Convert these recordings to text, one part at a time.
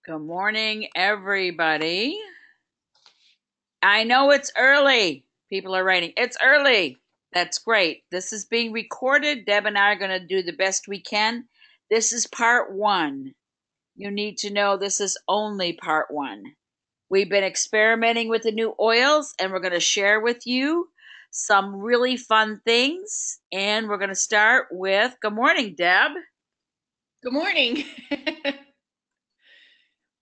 Good morning, everybody. I know it's early. People are writing, it's early. That's great. This is being recorded. Deb and I are going to do the best we can. This is part one. You need to know this is only part one. We've been experimenting with the new oils, and we're going to share with you some really fun things. And we're going to start with, good morning, Deb. Good morning.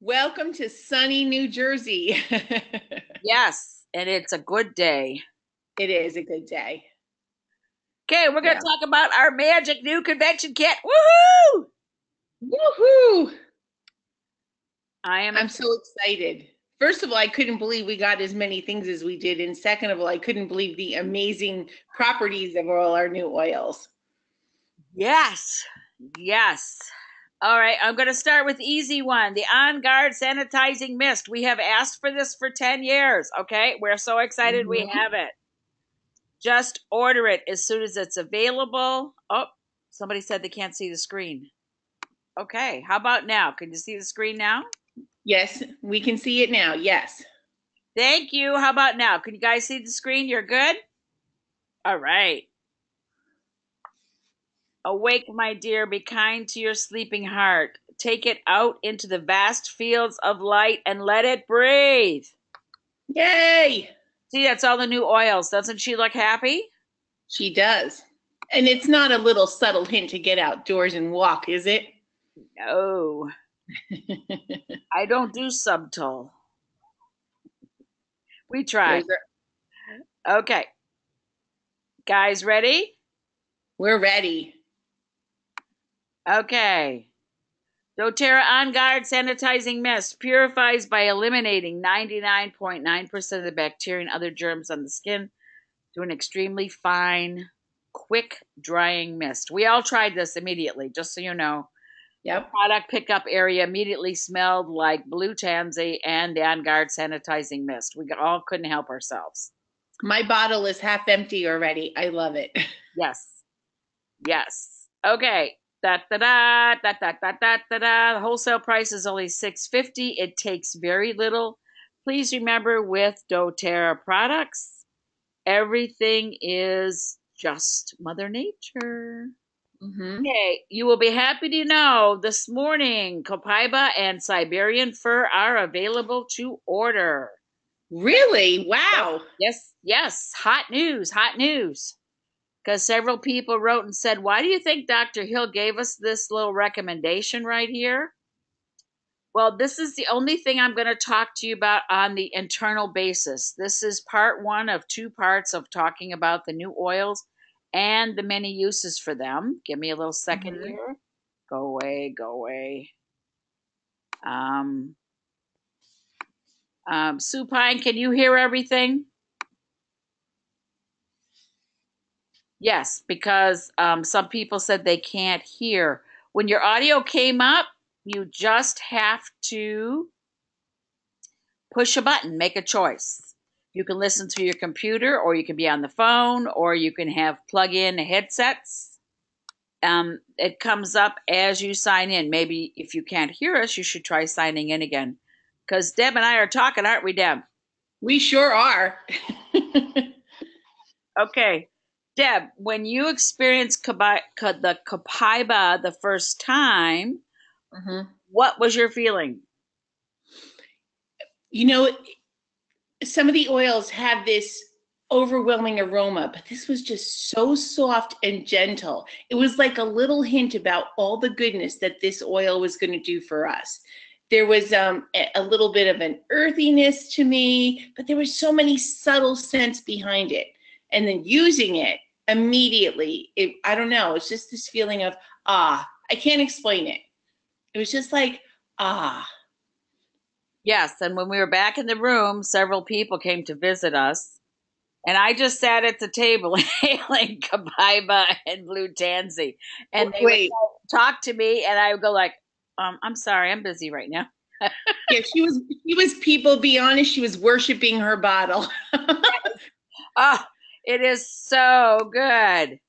Welcome to sunny New Jersey. Yes, and it's a good day. It is a good day. Okay, we're going to talk about our magic new convention kit. Woohoo! Woohoo! I'm so excited. First of all, I couldn't believe we got as many things as we did. And second of all, I couldn't believe the amazing properties of all our new oils. Yes. All right, I'm going to start with the easy one, the On Guard Sanitizing Mist. We have asked for this for 10 years, okay? We're so excited we have it. Just order it as soon as it's available. Oh, somebody said they can't see the screen. Okay, how about now? Can you see the screen now? Yes, we can see it now, yes. Thank you. How about now? Can you guys see the screen? You're good? All right. Awake, my dear, be kind to your sleeping heart. Take it out into the vast fields of light and let it breathe. Yay! See, that's all the new oils. Doesn't she look happy? She does. And it's not a little subtle hint to get outdoors and walk, is it? No. I don't do subtle. We try. Okay. Guys, ready? We're ready. Okay. doTERRA On Guard Sanitizing Mist purifies by eliminating 99.9% of the bacteria and other germs on the skin through an extremely fine, quick drying mist. We all tried this immediately, just so you know. Yep. The product pickup area immediately smelled like blue tansy and the On Guard Sanitizing Mist. We all couldn't help ourselves. My bottle is half empty already. I love it. Yes. Okay. The wholesale price is only $6.50. It takes very little. Please remember, with doTERRA products, everything is just Mother Nature. Okay, you will be happy to know this morning Copaiba and Siberian Fir are available to order. Really? Wow. Yes. Hot news. Because several people wrote and said, why do you think Dr. Hill gave us this little recommendation right here? Well, this is the only thing I'm going to talk to you about on the internal basis. This is part one of two parts of talking about the new oils and the many uses for them. Give me a little second here. Go away. Supine, can you hear everything? Yes, because some people said they can't hear. When your audio came up, you just have to push a button, make a choice. You can listen through your computer, or you can be on the phone, or you can have plug-in headsets. It comes up as you sign in. Maybe if you can't hear us, you should try signing in again. Because Deb and I are talking, aren't we, Deb? We sure are. Okay. Deb, when you experienced the Copaiba the first time, what was your feeling? You know, some of the oils have this overwhelming aroma, but this was just so soft and gentle. It was like a little hint about all the goodness that this oil was going to do for us. There was a little bit of an earthiness to me, but there were so many subtle scents behind it. And then using it immediately, I don't know, it's just this feeling of, I can't explain it. It was just like, Yes, and when we were back in the room, several people came to visit us. And I just sat at the table inhaling Copaiba and blue tansy. And they would talk to me, and I would go like, I'm sorry, I'm busy right now. Yeah, she was people, be honest, she was worshiping her bottle. Oh, it is so good.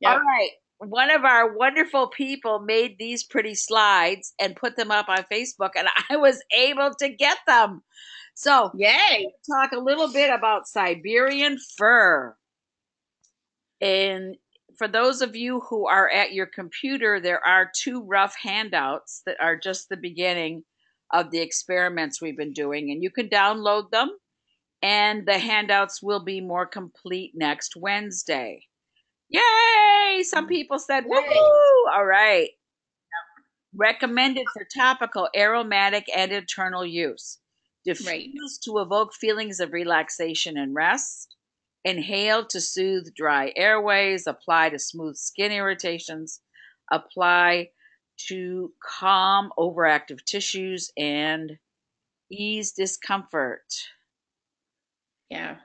Yep. All right, one of our wonderful people made these pretty slides and put them up on Facebook, and I was able to get them. So, Yay. talk a little bit about Siberian fir. And for those of you who are at your computer, there are 2 rough handouts that are just the beginning of the experiments we've been doing, and you can download them, and the handouts will be more complete next Wednesday. Yay! Some people said, woohoo! All right. Recommended for topical, aromatic, and internal use. Diffuse to evoke feelings of relaxation and rest. Inhale to soothe dry airways. Apply to smooth skin irritations. Apply to calm overactive tissues and ease discomfort. Yeah.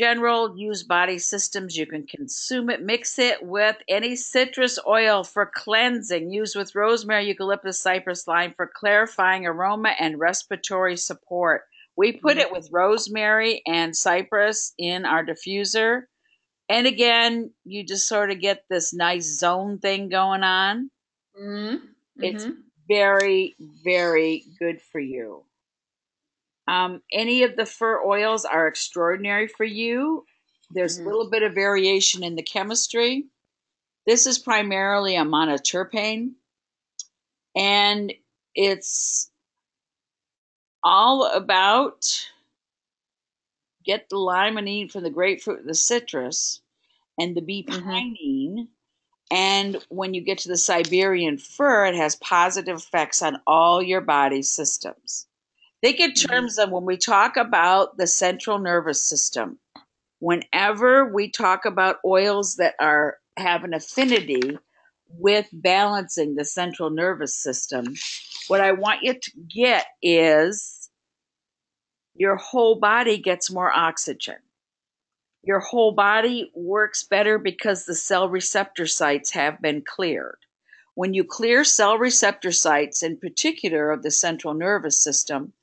General use body systems. You can consume it, mix it with any citrus oil for cleansing. Use with rosemary, eucalyptus, cypress, lime for clarifying aroma and respiratory support. We put it with rosemary and cypress in our diffuser. And again, you just sort of get this nice zone thing going on. Mm-hmm. It's very, very good for you. Any of the fir oils are extraordinary for you. There's a little bit of variation in the chemistry. This is primarily a monoterpene, and it's all about get the limonene from the grapefruit, the citrus, and the B-pinene. And when you get to the Siberian fir, it has positive effects on all your body systems. Think in terms of when we talk about the central nervous system, whenever we talk about oils that have an affinity with balancing the central nervous system, what I want you to get is your whole body gets more oxygen. Your whole body works better because the cell receptor sites have been cleared. When you clear cell receptor sites, in particular of the central nervous system,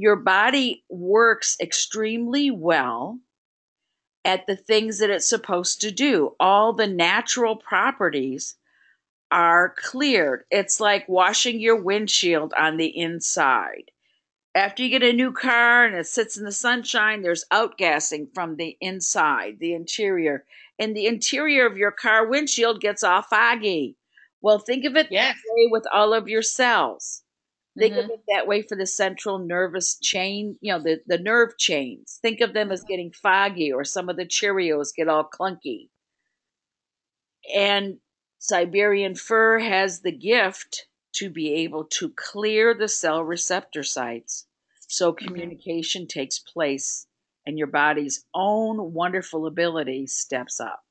your body works extremely well at the things that it's supposed to do. All the natural properties are cleared. It's like washing your windshield on the inside. After you get a new car and it sits in the sunshine, there's outgassing from the inside, the interior. And the interior of your car windshield gets all foggy. Well, think of it that way with all of your cells. Think of it that way for the central nervous chain, the nerve chains. Think of them as getting foggy, or some of the Cheerios get all clunky. And Siberian fir has the gift to be able to clear the cell receptor sites so communication takes place and your body's own wonderful ability steps up.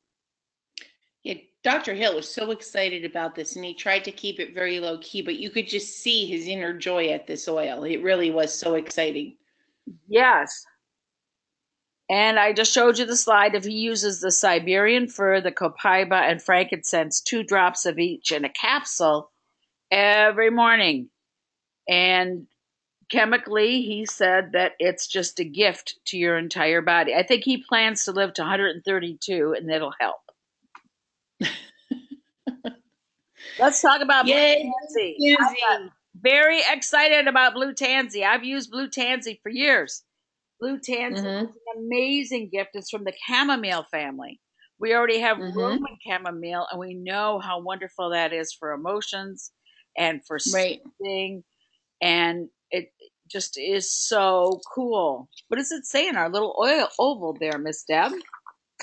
Yeah, Dr. Hill was so excited about this, and he tried to keep it very low key, but you could just see his inner joy at this oil. It really was so exciting. Yes. And I just showed you the slide of he uses the Siberian fir, the Copaiba, and frankincense, 2 drops of each in a capsule every morning. And chemically, he said that it's just a gift to your entire body. I think he plans to live to 132, and it'll help. Let's talk about blue tansy. I'm very excited about blue tansy. I've used blue tansy for years. Blue tansy is an amazing gift. It's from the chamomile family. We already have Roman chamomile, and we know how wonderful that is for emotions and for soothing. And it just is so cool. What does it say in our little oil oval there, Miss Deb?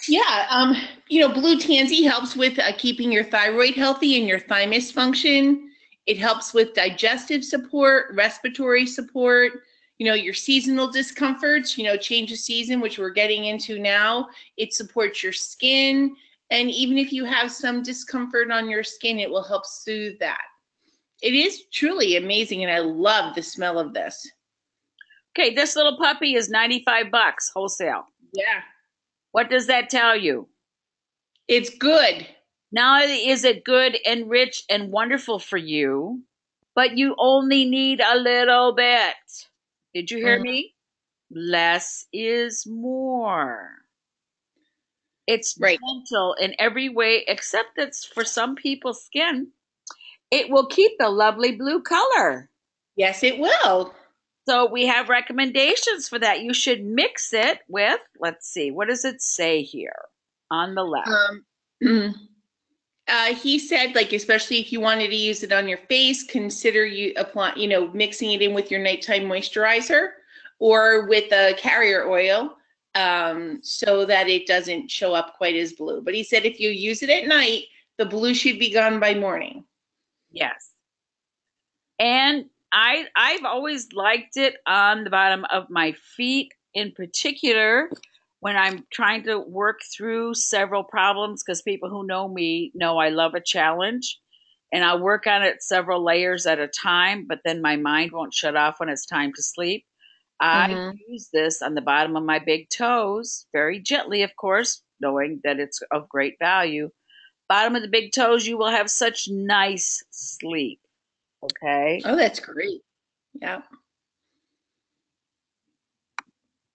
Yeah, blue tansy helps with keeping your thyroid healthy and your thymus function. It helps with digestive support, respiratory support, your seasonal discomforts, change of season, which we're getting into now. It supports your skin. And even if you have some discomfort on your skin, it will help soothe that. It is truly amazing, and I love the smell of this. Okay, this little puppy is $95 wholesale. Yeah. What does that tell you? It's good. Not only is it good and rich and wonderful for you, but you only need a little bit. Did you hear me? Less is more. It's Right. gentle in every way, except that for some people's skin, it will keep the lovely blue color. Yes, it will. So we have recommendations for that. You should mix it with, let's see, what does it say here on the left? He said, like, especially if you wanted to use it on your face, consider mixing it in with your nighttime moisturizer or with a carrier oil, so that it doesn't show up quite as blue. But he said if you use it at night, the blue should be gone by morning. Yes. And I've always liked it on the bottom of my feet, in particular when I'm trying to work through several problems, because people who know me know I love a challenge, and I'll work on it several layers at a time, but then my mind won't shut off when it's time to sleep. I use this on the bottom of my big toes, very gently, of course, knowing that it's of great value. Bottom of the big toes, you will have such nice sleep. Okay. Oh, that's great. Yeah.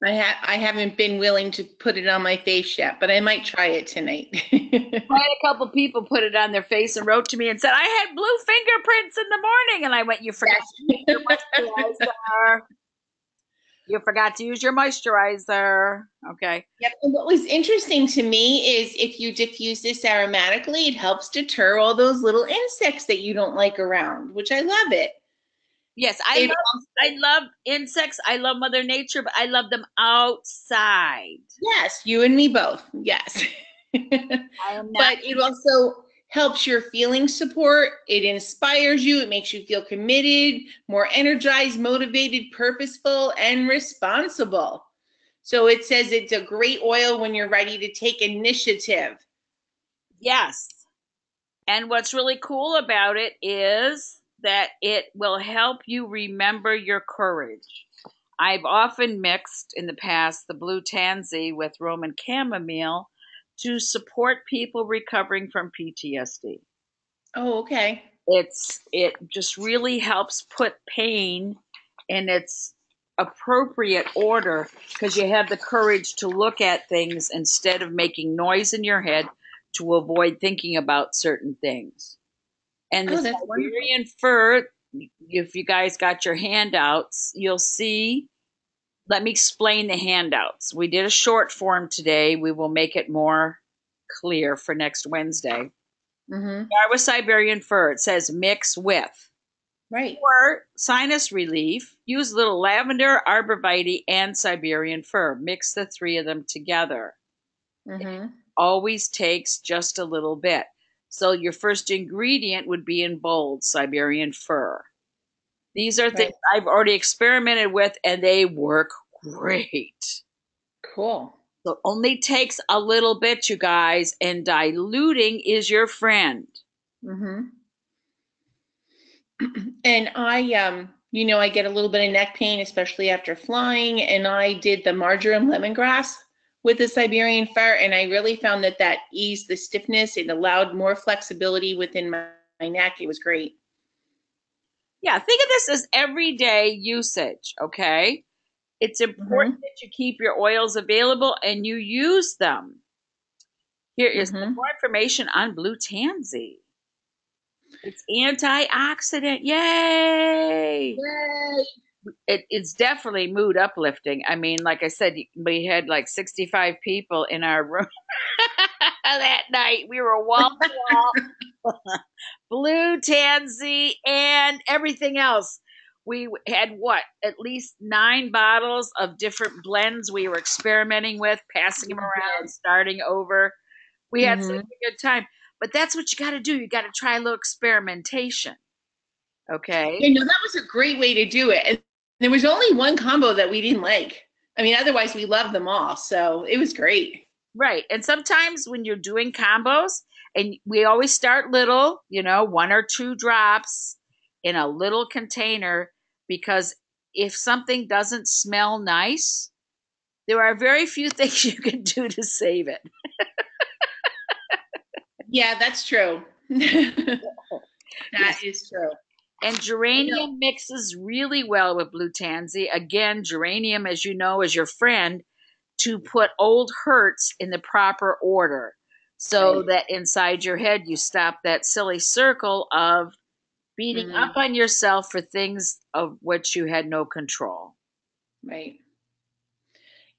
I haven't been willing to put it on my face yet, but I might try it tonight. I had a couple people put it on their face and wrote to me and said, I had blue fingerprints in the morning. And I went, you forgot to use your moisturizer. You forgot to use your moisturizer. Okay. Yep. And what was interesting to me is if you diffuse this aromatically, it helps deter all those little insects that you don't like around, which I love it. Yes, I love insects. I love Mother Nature, but I love them outside. Yes, you and me both. Yes. But it also helps your feeling support. It inspires you. It makes you feel committed, more energized, motivated, purposeful, and responsible. So it says it's a great oil when you're ready to take initiative. Yes. And what's really cool about it is that it will help you remember your courage. I've often mixed in the past the blue tansy with Roman chamomile to support people recovering from PTSD. Oh, okay. It just really helps put pain in its appropriate order, because you have the courage to look at things instead of making noise in your head to avoid thinking about certain things. And the Siberian fir, if you guys got your handouts, you'll see. Let me explain the handouts. We did a short form today. We will make it more clear for next Wednesday. Start with Siberian fir. It says mix with. Right. For sinus relief, use a little lavender, arborvitae, and Siberian fir. Mix the three of them together. It always takes just a little bit. So your first ingredient would be in bold, Siberian fir. These are things I've already experimented with, and they work great. Cool. So it only takes a little bit, you guys, and diluting is your friend. And I get a little bit of neck pain, especially after flying, and I did the marjoram lemongrass with the Siberian fir, and I really found that eased the stiffness. It allowed more flexibility within my neck. It was great. Yeah, think of this as everyday usage, okay? It's important that you keep your oils available and you use them. Here is more information on blue tansy. It's antioxidant. Yay! Yay! It's definitely mood uplifting. I mean, like I said, we had like 65 people in our room that night. We were wall to wall. Blue tansy and everything else. We had at least 9 bottles of different blends we were experimenting with, passing them around, starting over. We had such a good time. But that's what you got to do. You got to try a little experimentation. Okay. That was a great way to do it. And there was only one combo that we didn't like. I mean, otherwise we loved them all. So it was great. Right. And sometimes when you're doing combos, and we always start little, 1 or 2 drops in a little container, because if something doesn't smell nice, there are very few things you can do to save it. Yeah, that's true. That is true. And geranium mixes really well with blue tansy. Again, geranium, as you know, is your friend. to put old hurts in the proper order so that inside your head you stop that silly circle of beating up on yourself for things of which you had no control. Right.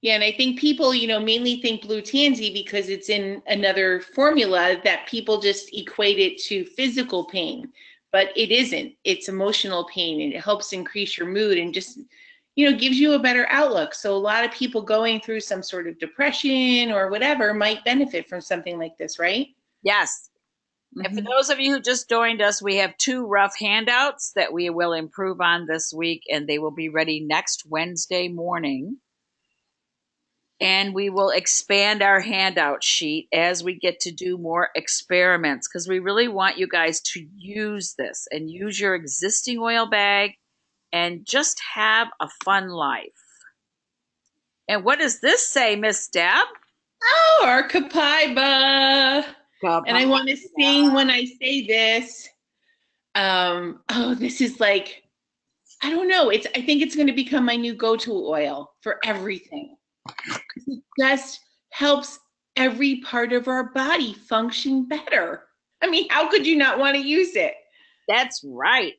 Yeah, and I think people, mainly think blue tansy because it's in another formula that people just equate it to physical pain, but it isn't. It's emotional pain, and it helps increase your mood and just, gives you a better outlook. So a lot of people going through some sort of depression or whatever might benefit from something like this, right? Yes. And for those of you who just joined us, we have 2 rough handouts that we will improve on this week, and they will be ready next Wednesday morning. And we will expand our handout sheet as we get to do more experiments, because we really want you guys to use this and use your existing oil bag and just have a fun life. And what does this say, Miss Deb? Oh, our Copaiba. And I want to sing when I say this. This is like, I don't know. I think it's going to become my new go-to oil for everything. It just helps every part of our body function better. I mean, how could you not want to use it? That's right.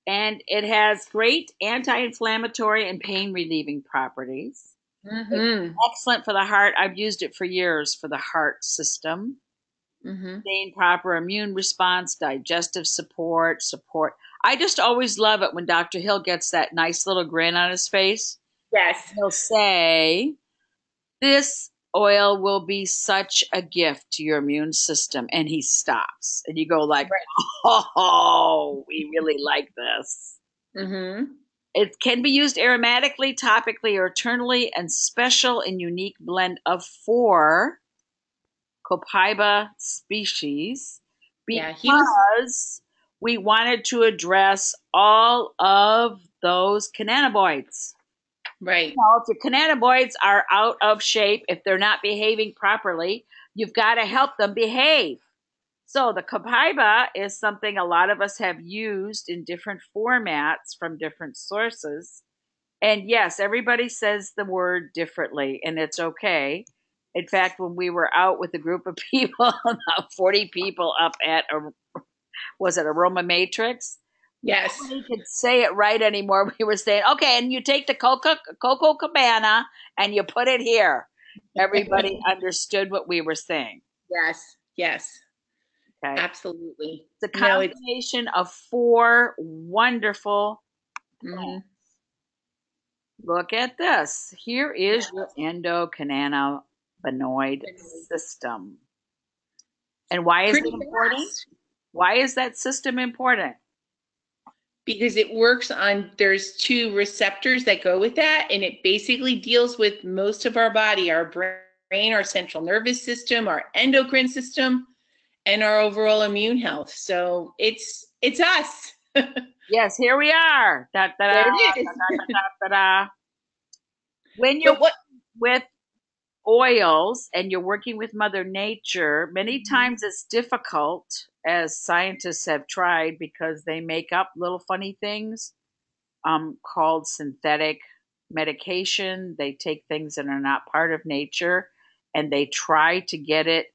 And it has great anti-inflammatory and pain-relieving properties. It's excellent for the heart. I've used it for years for the heart system. Maintain proper immune response, digestive support. I just always love it when Dr. Hill gets that nice little grin on his face. Yes. He'll say, this oil will be such a gift to your immune system. And he stops. And you go like, oh, we really like this. It can be used aromatically, topically, or internally, and special and unique blend of 4 Copaiba species, because we wanted to address all of those cannabinoids. Right. If your cannabinoids are out of shape, if they're not behaving properly, you've got to help them behave. So the Copaiba is something a lot of us have used in different formats from different sources. And yes, everybody says the word differently, and it's okay. In fact, when we were out with a group of people, 40 people up at, was it Aroma Matrix? Yes. Nobody could say it right anymore. We were saying, okay, and you take the Coco Cabana and you put it here. Everybody understood what we were saying. Yes. Yes. Okay. Absolutely. It's a combination of 4 wonderful plants. Look at this. Here is your endocannabinoid system. And why is it important? Why is that system important? Because it works on, there's 2 receptors that go with that, and it basically deals with most of our body, our brain, our central nervous system, our endocrine system, and our overall immune health. So it's us. Yes, here we are. Da, da, da, there it is. da, da, da. When you're with oils and you're working with Mother Nature, many times it's difficult, as scientists have tried, because they make up little funny things called synthetic medication. They take things that are not part of nature and they try to get it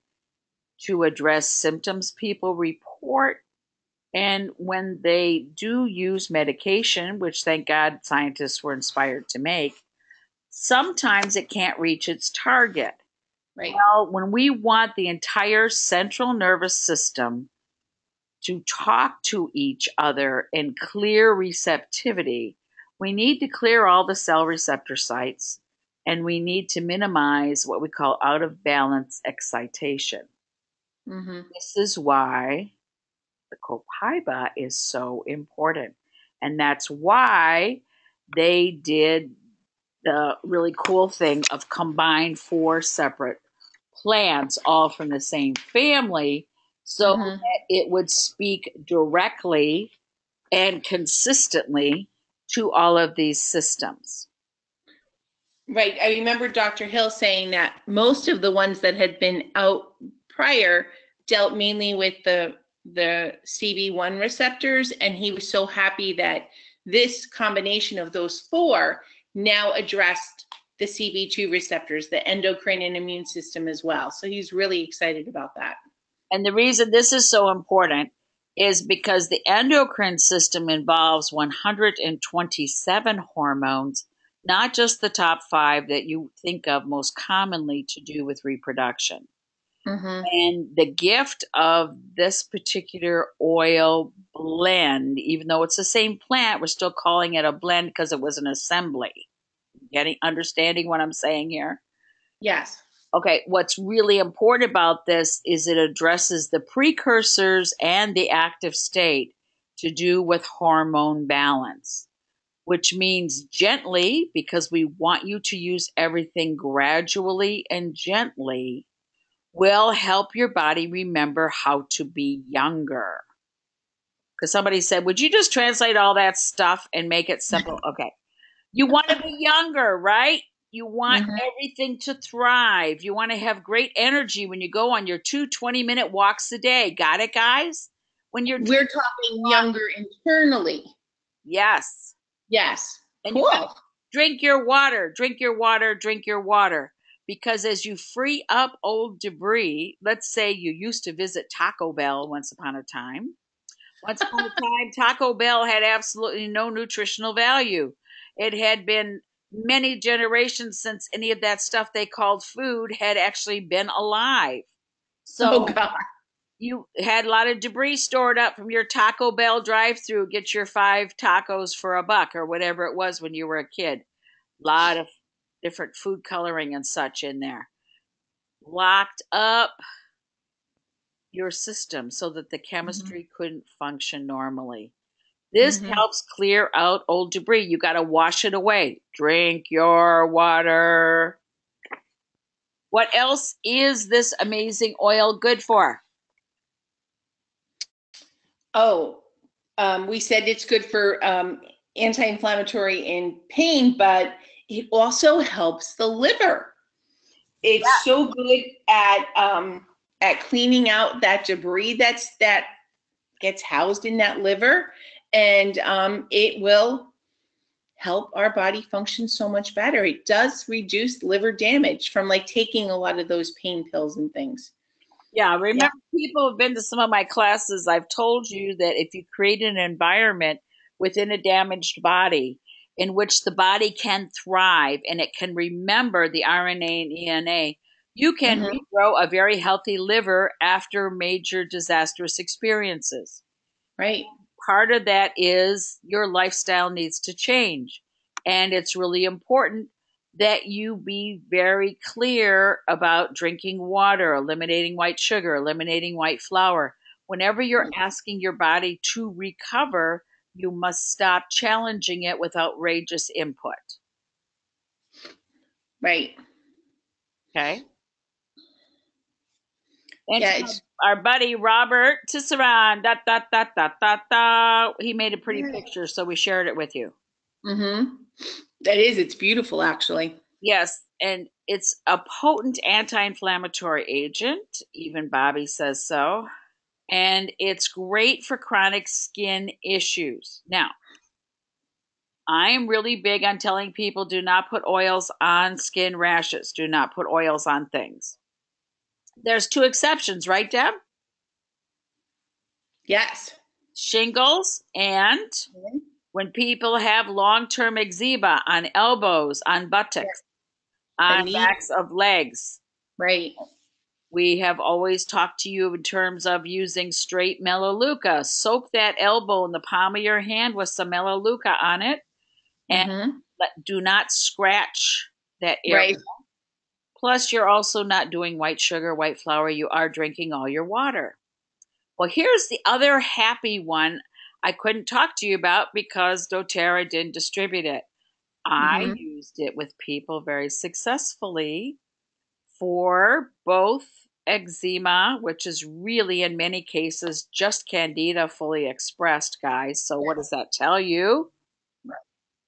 to address symptoms people report. And when they do use medication, which thank God scientists were inspired to make, sometimes it can't reach its target. Right. Well, when we want the entire central nervous system to talk to each other in clear receptivity, we need to clear all the cell receptor sites, and we need to minimize what we call out of balance excitation. This is why the Copaiba is so important. And that's why they did the really cool thing of combine 4 separate plants, all from the same family, so that it would speak directly and consistently to all of these systems. Right. I remember Dr. Hill saying that most of the ones that had been out prior dealt mainly with the CB1 receptors, and he was so happy that this combination of those 4 now addressed the CB2 receptors, the endocrine and immune system as well. So he's really excited about that. And the reason this is so important is because the endocrine system involves 127 hormones, not just the top 5 that you think of most commonly to do with reproduction. Mm-hmm. And the gift of this particular oil blend, even though it's the same plant, we're still calling it a blend because it was an assembly. Understanding what I'm saying here? Yes. Okay, what's really important about this is it addresses the precursors and the active state to do with hormone balance, which means gently, because we want you to use everything gradually and gently, will help your body remember how to be younger. Because somebody said, would you just translate all that stuff and make it simple? Okay. You want to be younger, right? You want everything to thrive. You want to have great energy when you go on your 2 20-minute walks a day. Got it, guys? We're talking younger internally. Yes. Yes. And cool. Drink your water, drink your water, drink your water. Because as you free up old debris, let's say you used to visit Taco Bell once upon a time. Once upon a time, Taco Bell had absolutely no nutritional value. It had been many generations since any of that stuff they called food had actually been alive. So you had a lot of debris stored up from your Taco Bell drive-through. Get your 5 tacos for $1 or whatever it was when you were a kid. A lot of different food coloring and such in there. Locked up your system so that the chemistry couldn't function normally. This helps clear out old debris. You got to wash it away. Drink your water. What else is this amazing oil good for? We said it's good for anti-inflammatory and pain, but it also helps the liver. It's so good at cleaning out that debris that gets housed in that liver, and it will help our body function so much better. It does reduce liver damage from like taking a lot of those pain pills and things. Yeah, remember, people have been to some of my classes. I've told you that if you create an environment within a damaged body in which the body can thrive and it can remember the RNA and ENA, you can regrow a very healthy liver after major disastrous experiences. Right. Part of that is your lifestyle needs to change. And it's really important that you be very clear about drinking water, eliminating white sugar, eliminating white flour. Whenever you're asking your body to recover, you must stop challenging it with outrageous input. Right. Okay. And our buddy Robert Tisserand, he made a pretty picture, so we shared it with you. It's beautiful, actually. Yes, and it's a potent anti-inflammatory agent. Even Bobby says so. And it's great for chronic skin issues. Now, I am really big on telling people do not put oils on skin rashes. Do not put oils on things. There's 2 exceptions, right, Deb? Yes. Shingles and when people have long-term eczema on elbows, on buttocks, on backs of legs. Right. We have always talked to you in terms of using straight melaleuca. Soak that elbow in the palm of your hand with some melaleuca on it, and do not scratch that area. Right. Plus, you're also not doing white sugar, white flour. You are drinking all your water. Well, here's the other happy one I couldn't talk to you about because doTERRA didn't distribute it. I used it with people very successfully for both eczema, which is really in many cases just candida fully expressed, guys. So what does that tell you?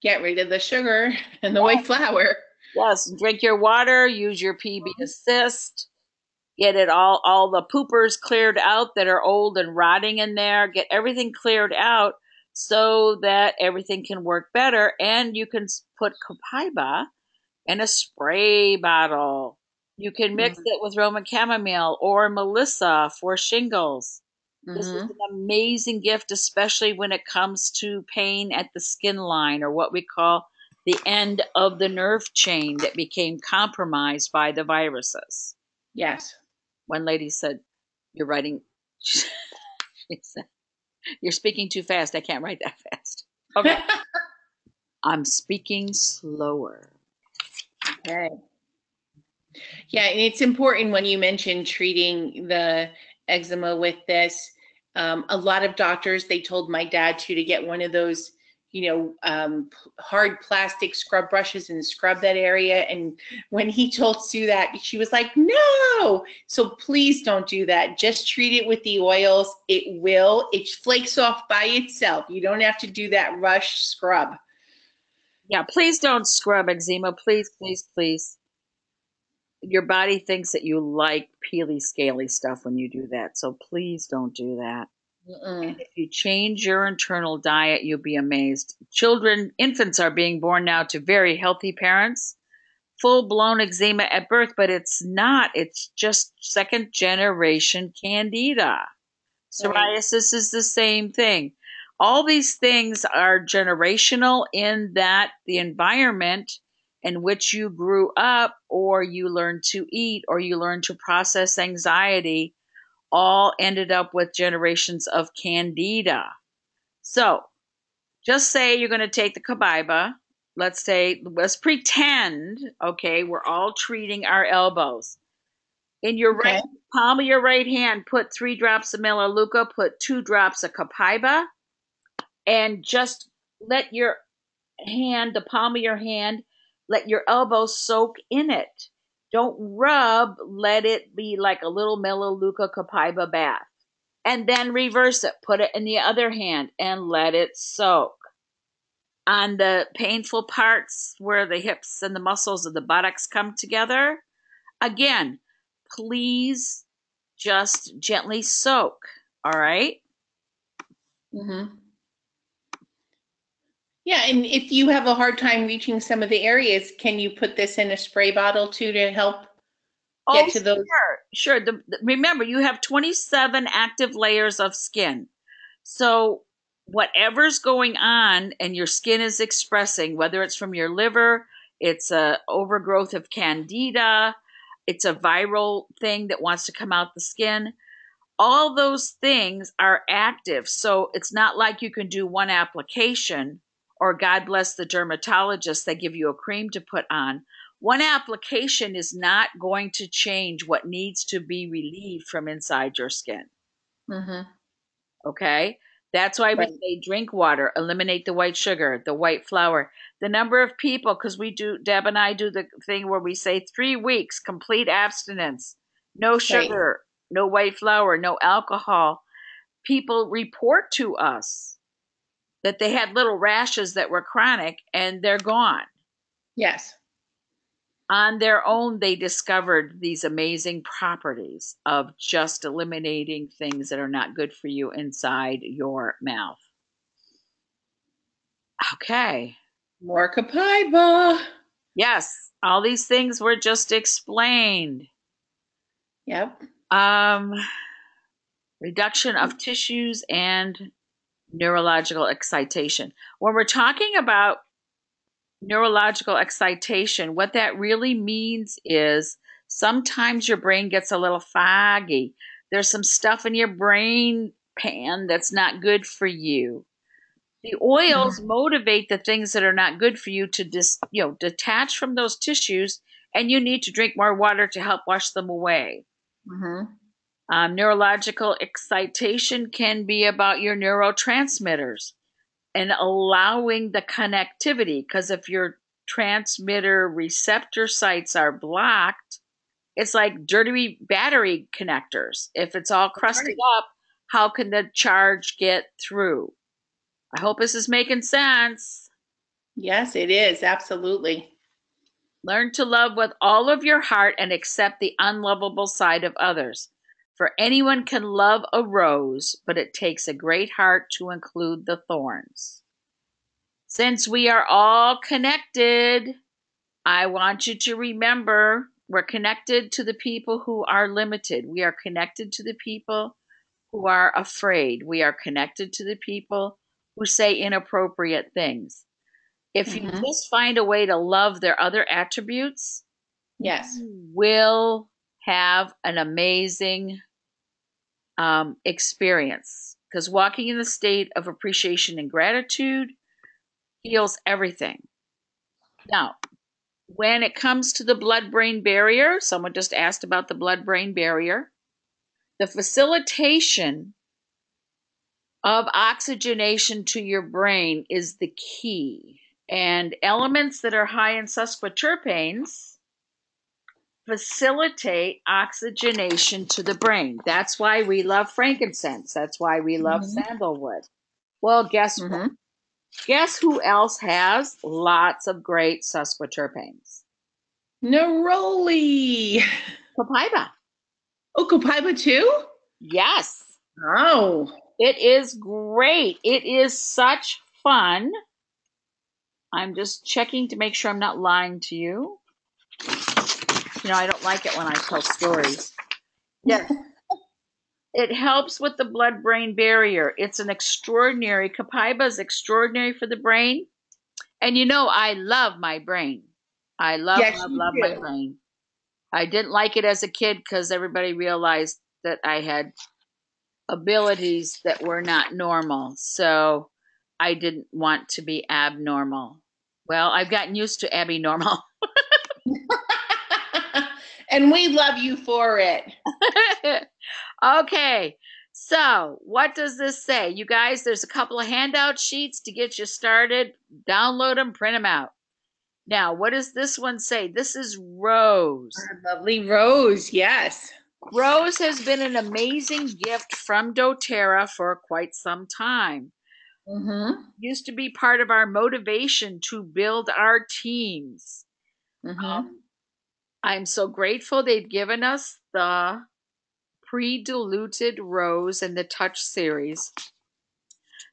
Get rid of the sugar and the white flour. Yes, drink your water, use your PB Assist, get it all the poopers cleared out that are old and rotting in there, get everything cleared out so that everything can work better. And you can put Copaiba in a spray bottle. You can mix Mhm. it with Roman chamomile or Melissa for shingles. This is Mhm. an amazing gift, especially when it comes to pain at the skin line, or what we call the end of the nerve chain that became compromised by the viruses. Yes. One lady said, "You're writing," she said, "You're speaking too fast. I can't write that fast." Okay. I'm speaking slower. Okay. Yeah, and it's important when you mention treating the eczema with this. A lot of doctors, they told my dad to get one of those, hard plastic scrub brushes and scrub that area. And when he told Sue that, she was like, no. So please don't do that. Just treat it with the oils. It flakes off by itself. You don't have to do that rush scrub. Yeah, please don't scrub eczema. Please, please, please. Your body thinks that you like peely, scaly stuff when you do that. So please don't do that. Mm-mm. If you change your internal diet, you'll be amazed. Infants are being born now to very healthy parents, full blown eczema at birth, but it's not. It's just second generation candida. Right. Psoriasis is the same thing. All these things are generational in that the environment in which you grew up, or you learned to eat, or you learned to process anxiety, all ended up with generations of candida. So just say you're going to take the Copaiba. Let's pretend, okay, we're all treating our elbows. In your Okay. right palm of your right hand, put 3 drops of Melaleuca, put 2 drops of Copaiba, and just let your hand, the palm of your hand, let your elbow soak in it. Don't rub, let it be like a little Melaleuca Copaiba bath. And then reverse it. Put it in the other hand and let it soak. On the painful parts where the hips and the muscles of the buttocks come together, again, please just gently soak. All right? Mm-hmm. Yeah, and if you have a hard time reaching some of the areas, can you put this in a spray bottle too to help Oh, get to those? sure. Remember, you have 27 active layers of skin. So, whatever's going on and your skin is expressing, whether it's from your liver, it's a overgrowth of candida, it's a viral thing that wants to come out the skin, all those things are active. So it's not like you can do one application, or God bless the dermatologist, they give you a cream to put on. One application is not going to change what needs to be relieved from inside your skin. Mm-hmm. Okay? That's why we Right. say drink water, eliminate the white sugar, the white flour. The number of people, because Deb and I do the thing where we say 3 weeks, complete abstinence, no Right. sugar, no white flour, no alcohol. People report to us that they had little rashes that were chronic and they're gone. Yes. On their own, they discovered these amazing properties of just eliminating things that are not good for you inside your mouth. Okay. More Copaiba. Yes, all these things were just explained. Yep. Um, Reduction of tissues and neurological excitation. When we're talking about neurological excitation, what that really means is sometimes your brain gets a little foggy. There's some stuff in your brain pan that's not good for you. The oils Mm-hmm. motivate the things that are not good for you to detach from those tissues, and you need to drink more water to help wash them away. Mm-hmm. Neurological excitation can be about your neurotransmitters and allowing the connectivity, because if your transmitter receptor sites are blocked, it's like dirty battery connectors. If it's all That's crusted right. up, how can the charge get through? I hope this is making sense. Yes, it is. Absolutely. Learn to love with all of your heart and accept the unlovable side of others. For anyone can love a rose, but it takes a great heart to include the thorns. Since we are all connected, I want you to remember we're connected to the people who are limited. We are connected to the people who are afraid. We are connected to the people who say inappropriate things. If you just find a way to love their other attributes, Yes. you will have an amazing experience. Because walking in the state of appreciation and gratitude heals everything. Now, when it comes to the blood-brain barrier, someone just asked about the blood-brain barrier. The facilitation of oxygenation to your brain is the key. And elements that are high in phosphoterpenes facilitate oxygenation to the brain. That's why we love frankincense. That's why we love sandalwood. Well, guess what? Guess who else has lots of great phosphoterpenes? Neroli. Copaiba. Oh, Copaiba too? Yes. Oh. It is great. It is such fun. I'm just checking to make sure I'm not lying to you. You know, I don't like it when I tell stories. Yes. It helps with the blood-brain barrier. It's an extraordinary, Copaiba is extraordinary for the brain. And you know, I love my brain. I love my brain. I didn't like it as a kid because everybody realized that I had abilities that were not normal. So I didn't want to be abnormal. Well, I've gotten used to abnormal. And we love you for it. Okay, so what does this say? You guys, there's a couple of handout sheets to get you started. Download them, print them out. Now, what does this one say? This is Rose. Our lovely Rose, yes. Rose has been an amazing gift from doTERRA for quite some time. Used to be part of our motivation to build our teams. I'm so grateful they've given us the pre-diluted Rose and the Touch series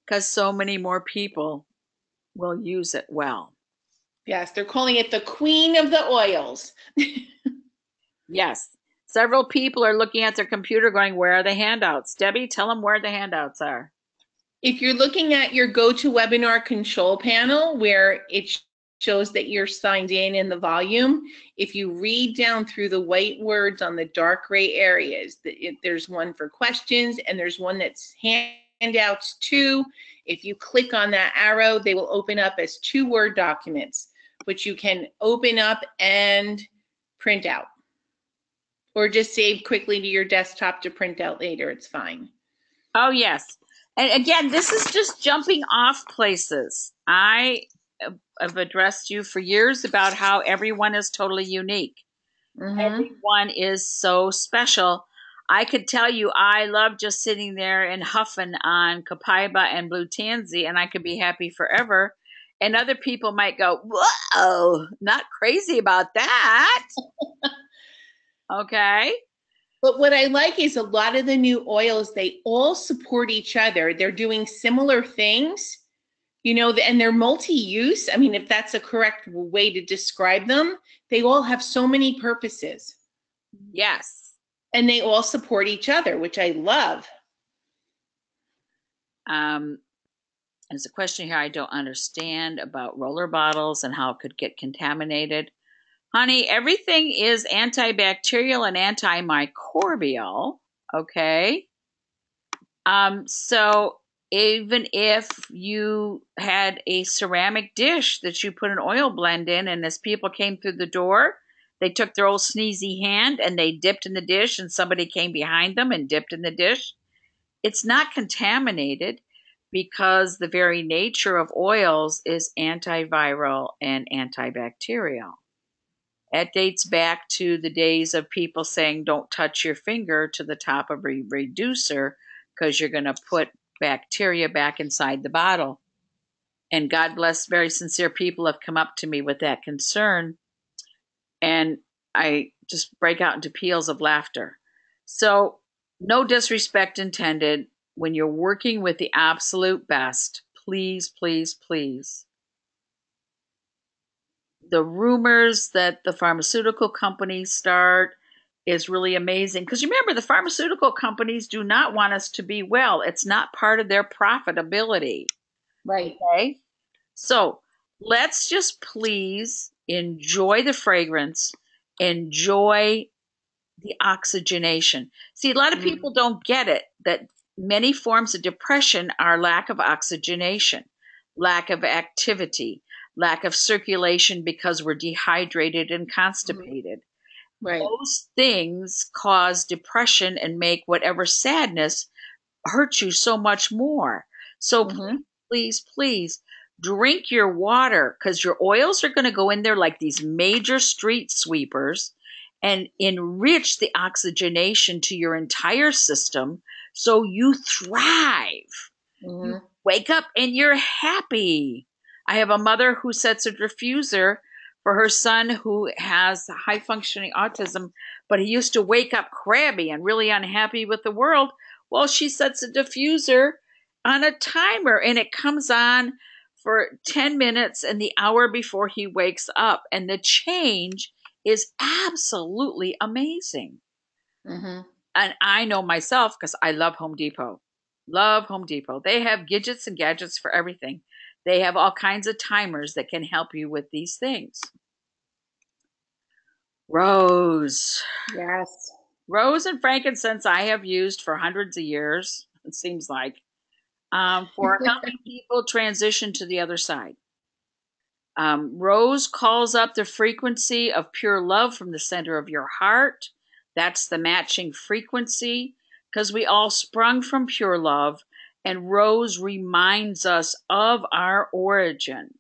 because so many more people will use it well. Yes, they're calling it the queen of the oils. Yes. Several people are looking at their computer going, where are the handouts? Debbie, tell them where the handouts are. If you're looking at your GoToWebinar control panel where it shows that you're signed in the volume, if you read down through the white words on the dark gray areas, there's one for questions and there's one that's handouts too. If you click on that arrow, they will open up as 2 Word documents, which you can open up and print out. Or just save quickly to your desktop to print out later. It's fine. Oh, yes. And again, this is just jumping off places. I have addressed you for years about how everyone is totally unique. Everyone is so special. I could tell you I love just sitting there and huffing on Copaiba and blue tansy, and I could be happy forever. And other people might go, whoa, not crazy about that. Okay. But what I like is a lot of the new oils, they all support each other. They're doing similar things, you know, and they're multi-use. I mean, if that's a correct way to describe them, they all have so many purposes. Yes. And they all support each other, which I love. There's a question here I don't understand about roller bottles and how it could get contaminated. Honey, everything is antibacterial and antimicrobial, okay? So even if you had a ceramic dish that you put an oil blend in, and as people came through the door, they took their old sneezy hand and they dipped in the dish, and somebody came behind them and dipped in the dish, it's not contaminated because the very nature of oils is antiviral and antibacterial. It dates back to the days of people saying, don't touch your finger to the top of a reducer because you're going to put bacteria back inside the bottle. And God bless, very sincere people have come up to me with that concern. And I just break out into peals of laughter. So no disrespect intended. When you're working with the absolute best, please, please, please the rumors that the pharmaceutical companies start is really amazing. Because remember, the pharmaceutical companies do not want us to be well. It's not part of their profitability. Right. Okay. So let's just please enjoy the fragrance, enjoy the oxygenation. See, a lot of people don't get it that many forms of depression are lack of oxygenation, lack of activity, lack of circulation because we're dehydrated and constipated. Right. Those things cause depression and make whatever sadness hurt you so much more. So please drink your water, because your oils are going to go in there like these major street sweepers and enrich the oxygenation to your entire system so you thrive. You wake up and you're happy. I have a mother who sets a diffuser for her son who has high functioning autism, but he used to wake up crabby and really unhappy with the world. Well, she sets a diffuser on a timer and it comes on for 10 minutes and the hour before he wakes up. And the change is absolutely amazing. And I know myself because I love Home Depot. Love Home Depot. They have gadgets and gadgets for everything. They have all kinds of timers that can help you with these things. Rose. Yes. Rose and frankincense I have used for hundreds of years, it seems like, for helping people transition to the other side. Rose calls up the frequency of pure love from the center of your heart. That's the matching frequency because we all sprung from pure love, and Rose reminds us of our origin.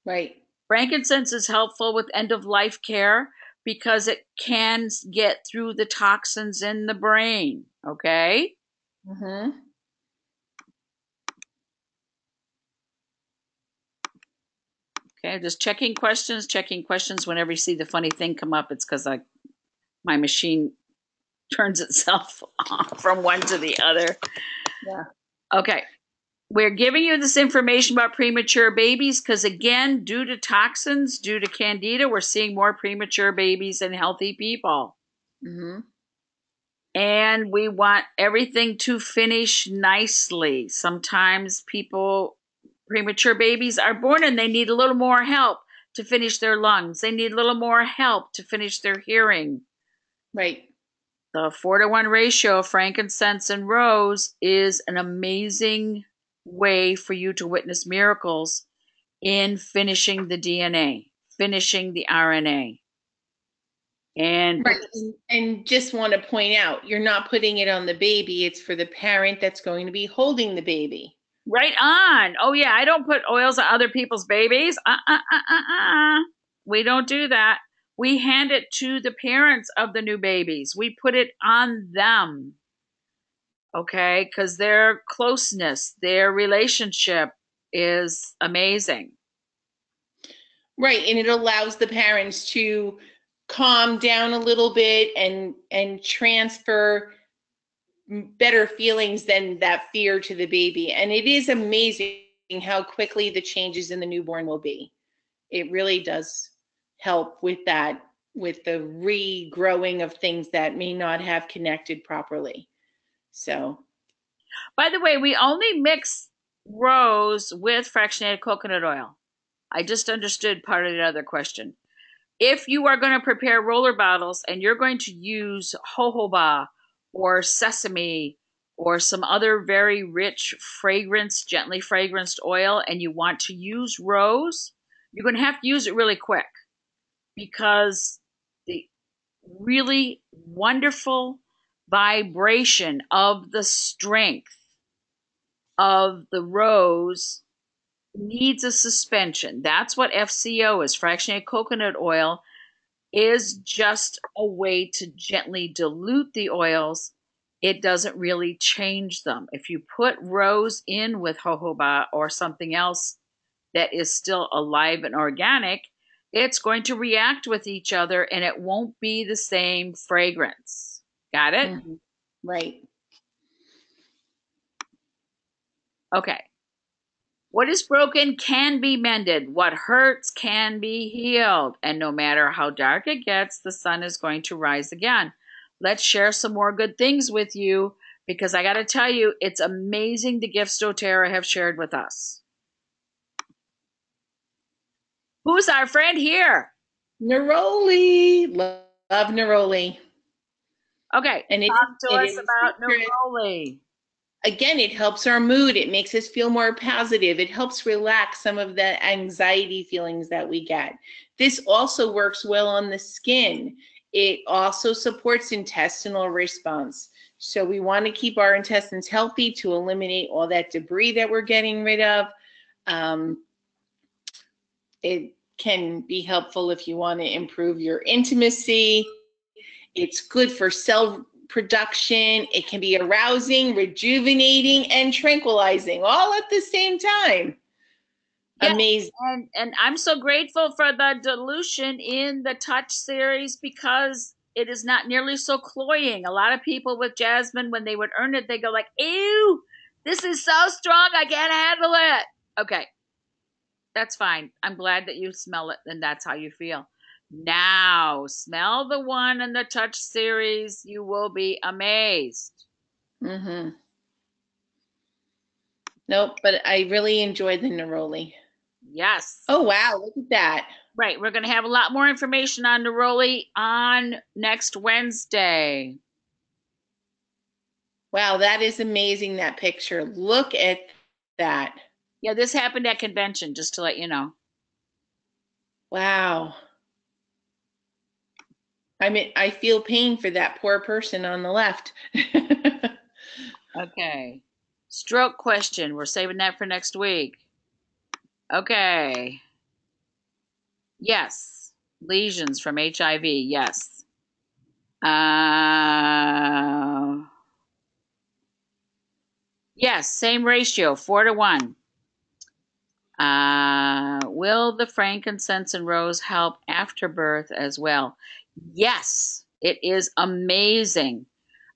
Right. Frankincense is helpful with end of life care because it can get through the toxins in the brain. Okay. Okay, just checking questions. Whenever you see the funny thing come up, it's because my machine turns itself off from one to the other. Yeah. Okay. We're giving you this information about premature babies because, again, due to toxins, due to candida, we're seeing more premature babies in healthy people. And we want everything to finish nicely. Sometimes premature babies are born and they need a little more help to finish their lungs. They need a little more help to finish their hearing. Right. The 4-to-1 ratio of frankincense and rose is an amazing way for you to witness miracles in finishing the DNA, finishing the RNA. And right. And just want to point out, you're not putting it on the baby. It's for the parent that's going to be holding the baby. Right on. Oh, yeah, I don't put oils on other people's babies. We don't do that. We hand it to the parents of the new babies. We put it on them. Okay, because their closeness, their relationship is amazing. Right, and it allows the parents to calm down a little bit and transfer better feelings than that fear to the baby. And it is amazing how quickly the changes in the newborn will be. It really does help with that, with the regrowing of things that may not have connected properly. So, by the way, we only mix rose with fractionated coconut oil. I just understood part of the other question. If you are going to prepare roller bottles and you're going to use jojoba or sesame or some other very rich gently fragranced oil, and you want to use rose, you're going to have to use it really quick because the really wonderful vibration of the strength of the rose needs a suspension. That's what FCO is. Fractionated coconut oil is just a way to gently dilute the oils. It doesn't really change them. If you put rose in with jojoba or something else that is still alive and organic, it's going to react with each other and it won't be the same fragrance. Got it? Right. Okay. What is broken can be mended. What hurts can be healed. And no matter how dark it gets, the sun is going to rise again. Let's share some more good things with you, because I got to tell you, it's amazing the gifts doTERRA have shared with us. Who's our friend here? Neroli. Love Neroli. Okay, and talk to us about Neroli. Again, it helps our mood. It makes us feel more positive. It helps relax some of the anxiety feelings that we get. This also works well on the skin. It also supports intestinal response. So we want to keep our intestines healthy to eliminate all that debris that we're getting rid of. It can be helpful if you want to improve your intimacy. It's good for cell production. It can be arousing, rejuvenating, and tranquilizing all at the same time. Yeah, amazing. And I'm so grateful for the dilution in the Touch series, because it is not nearly so cloying. A lot of people with Jasmine, when they would earn it, they go like, ew, this is so strong, I can't handle it. Okay, that's fine. I'm glad that you smell it and that's how you feel. Now, smell the one in the Touch series. You will be amazed. Mm-hmm. Nope, but I really enjoyed the Neroli. Yes. Oh, wow, look at that. Right, we're going to have a lot more information on Neroli on next Wednesday. Wow, that is amazing, that picture. Look at that. Yeah, this happened at convention, just to let you know. Wow. I feel pain for that poor person on the left. Okay. Stroke question. We're saving that for next week. Okay. Yes. Lesions from HIV. Yes. Yes, same ratio, 4-1. Will the frankincense and rose help after birth as well? Yes, it is amazing.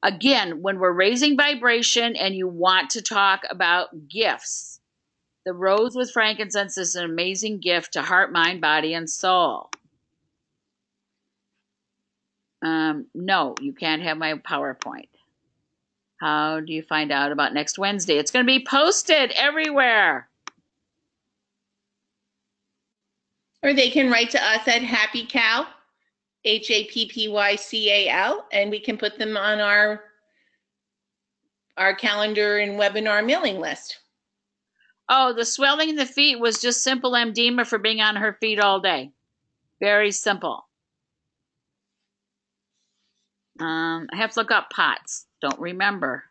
Again, when we're raising vibration and you want to talk about gifts, the rose with frankincense is an amazing gift to heart, mind, body, and soul. No, you can't have my PowerPoint. How do you find out about next Wednesday? It's going to be posted everywhere. Or they can write to us at Happy Cal, HAPPYCAL, and we can put them on our calendar and webinar mailing list. Oh, the swelling in the feet was just simple edema for being on her feet all day. Very simple. I have to look up POTS. Don't remember.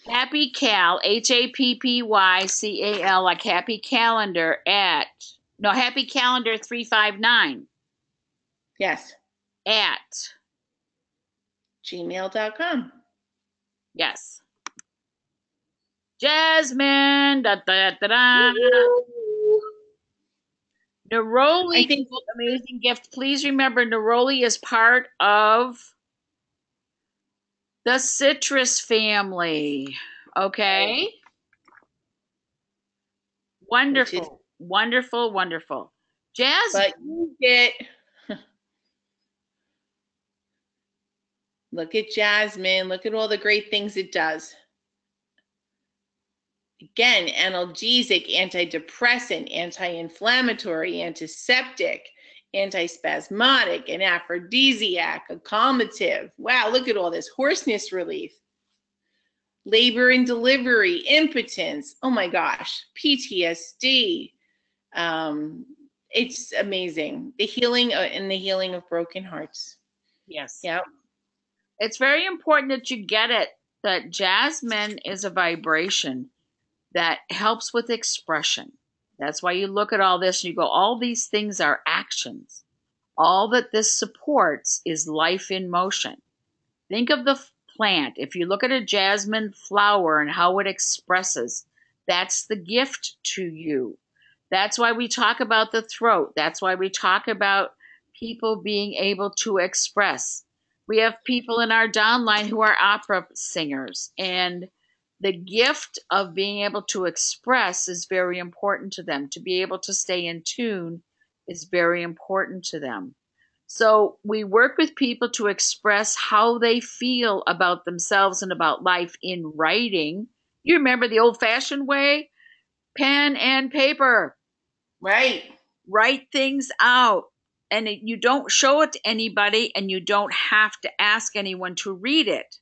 Happy Cal, HAPPYCAL, like Happy Calendar Happy Calendar 359. Yes. At gmail.com. Yes. Jasmine. Da, da, da, da. Neroli is an amazing gift. Please remember, Neroli is part of the citrus family. Okay? Wonderful. Wonderful, wonderful. Jasmine. But you get... Look at Jasmine. Look at all the great things it does. Again, analgesic, antidepressant, anti-inflammatory, antiseptic, antispasmodic, an aphrodisiac, a calmative. Wow, look at all this. Hoarseness relief, labor and delivery, impotence. Oh my gosh, PTSD. It's amazing. The healing and the healing of broken hearts. Yes. Yep. It's very important that you get it, that Jasmine is a vibration that helps with expression. That's why you look at all this and you go, all these things are actions. All that this supports is life in motion. Think of the plant. If you look at a jasmine flower and how it expresses, that's the gift to you. That's why we talk about the throat. That's why we talk about people being able to express. We have people in our downline who are opera singers, and the gift of being able to express is very important to them. To be able to stay in tune is very important to them. So we work with people to express how they feel about themselves and about life in writing. You remember the old-fashioned way? Pen and paper. Right. Write things out. And you don't show it to anybody, and you don't have to ask anyone to read it.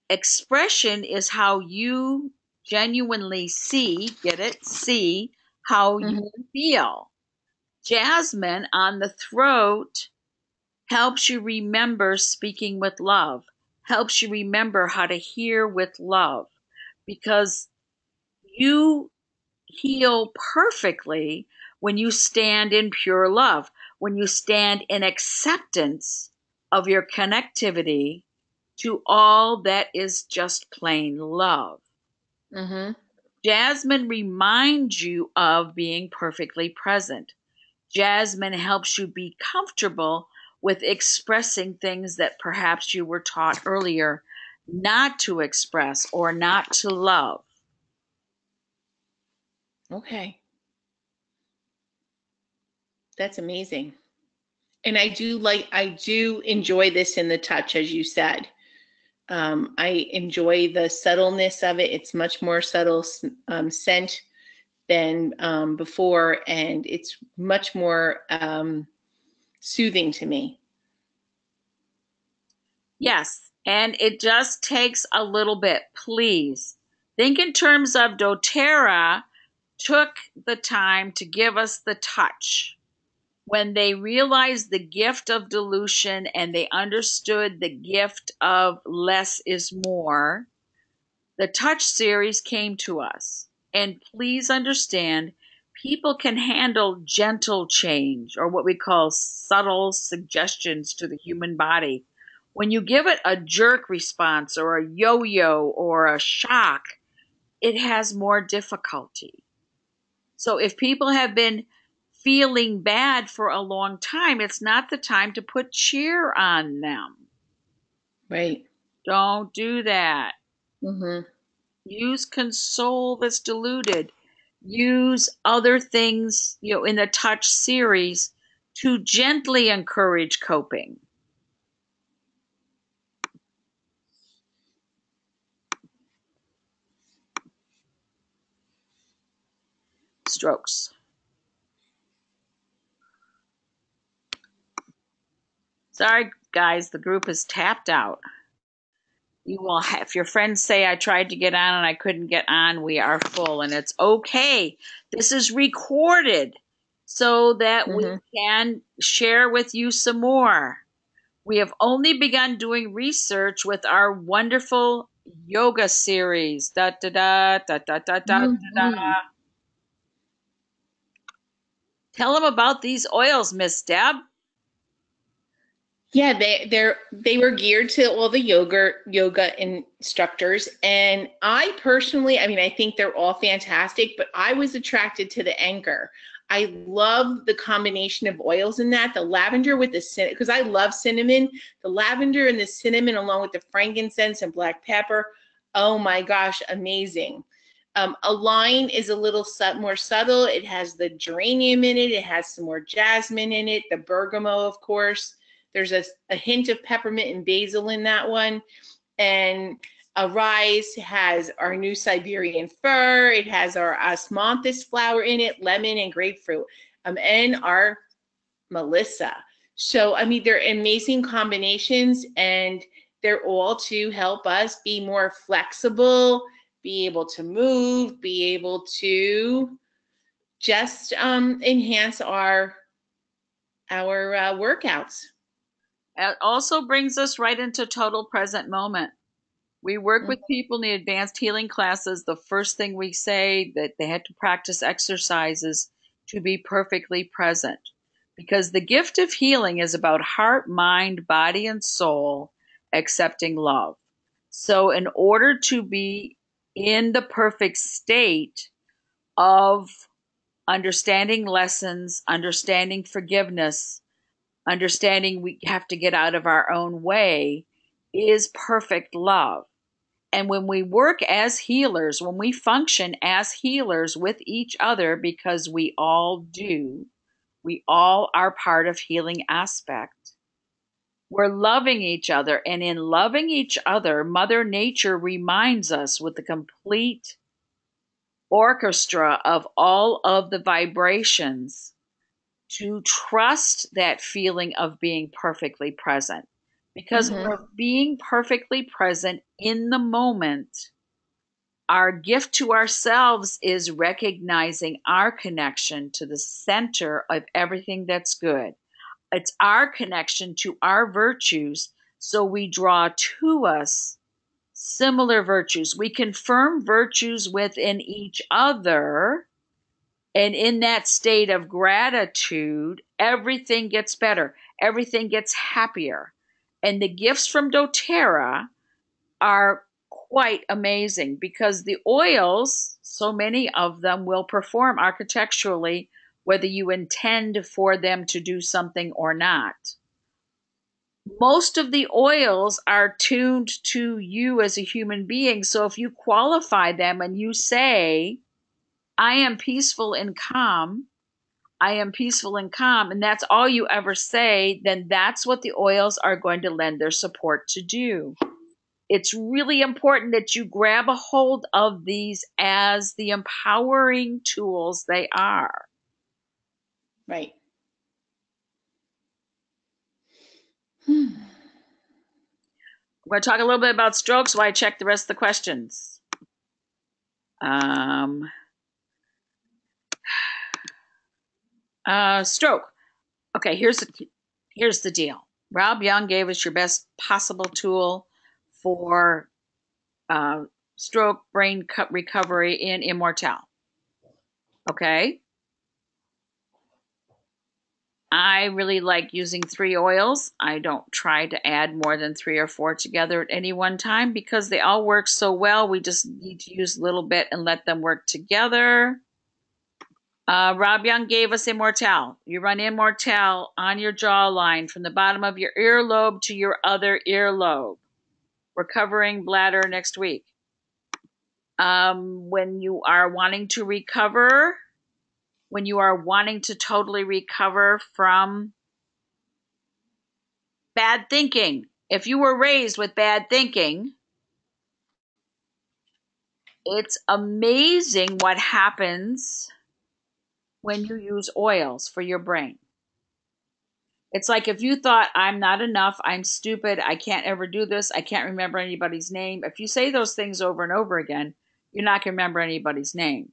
Expression is how you genuinely see, get it? See how you feel. Jasmine on the throat helps you remember speaking with love, helps you remember how to hear with love, because you heal perfectly when you stand in pure love, when you stand in acceptance of your connectivity to all that is just plain love. Mm-hmm. Jasmine reminds you of being perfectly present. Jasmine helps you be comfortable with expressing things that perhaps you were taught earlier not to express or not to love. Okay. That's amazing. And I do enjoy this in the touch, as you said. I enjoy the subtleness of it. It's much more subtle scent than before, and it's much more soothing to me. Yes, and it just takes a little bit. Please think in terms of doTERRA took the time to give us the touch. When they realized the gift of dilution and they understood the gift of less is more, the touch series came to us. And please understand, people can handle gentle change, or what we call subtle suggestions to the human body. When you give it a jerk response or a yo-yo or a shock, it has more difficulty. So if people have been feeling bad for a long time, it's not the time to put cheer on them. Right. Don't do that. Mm-hmm. Use console that's diluted. Use other things, in the touch series to gently encourage coping. Strokes. Sorry, guys, the group is tapped out. You will have, if your friends say I tried to get on and I couldn't get on, we are full, and it's okay. This is recorded so that we can share with you some more. We have only begun doing research with our wonderful yoga series. Da da da da da da da da. Tell them about these oils, Miss Deb. Yeah, they were geared to all the yoga instructors, and I personally, I mean, I think they're all fantastic, but I was attracted to the Anchor. I love the combination of oils in that, the lavender with the cinnamon, because I love cinnamon, the lavender and the cinnamon along with the frankincense and black pepper. Oh my gosh, amazing. Align is a little more subtle. It has the geranium in it. It has some more jasmine in it, the bergamot, of course. There's a hint of peppermint and basil in that one. And Arise has our new Siberian fir. It has our osmanthus flower in it, lemon and grapefruit, and our Melissa. So, I mean, they're amazing combinations, and they're all to help us be more flexible, be able to move, be able to just enhance our workouts. It also brings us right into total present moment. We work with people in the advanced healing classes. The first thing we say that they had to practice exercises to be perfectly present, because the gift of healing is about heart, mind, body, and soul accepting love. So in order to be in the perfect state of understanding lessons, understanding forgiveness, understanding we have to get out of our own way, is perfect love. And when we work as healers, when we function as healers with each other, because we all do, we all are part of healing aspect. We're loving each other. And in loving each other, Mother Nature reminds us with the complete orchestra of all of the vibrations to trust that feeling of being perfectly present. Because Mhm. we're being perfectly present in the moment. Our gift to ourselves is recognizing our connection to the center of everything that's good. It's our connection to our virtues, so we draw to us similar virtues. We confirm virtues within each other, and in that state of gratitude, everything gets better, everything gets happier. And the gifts from doTERRA are quite amazing because the oils, so many of them will perform architecturally, whether you intend for them to do something or not. Most of the oils are tuned to you as a human being. So if you qualify them and you say, I am peaceful and calm, I am peaceful and calm, and that's all you ever say, then that's what the oils are going to lend their support to do. It's really important that you grab a hold of these as the empowering tools they are. Right. We're going to talk a little bit about strokes while I check the rest of the questions. Stroke. Okay, here's the deal. Rob Young gave us your best possible tool for stroke brain recovery in Immortal. Okay. I really like using 3 oils. I don't try to add more than 3 or 4 together at any one time because they all work so well. We just need to use a little bit and let them work together. Rob Young gave us Immortal. You run Immortal on your jawline from the bottom of your earlobe to your other earlobe. We're covering bladder next week. When you are wanting to recover, when you are wanting to totally recover from bad thinking, if you were raised with bad thinking, it's amazing what happens when you use oils for your brain. It's like if you thought, I'm not enough, I'm stupid, I can't ever do this, I can't remember anybody's name. If you say those things over and over again, you're not going to remember anybody's name.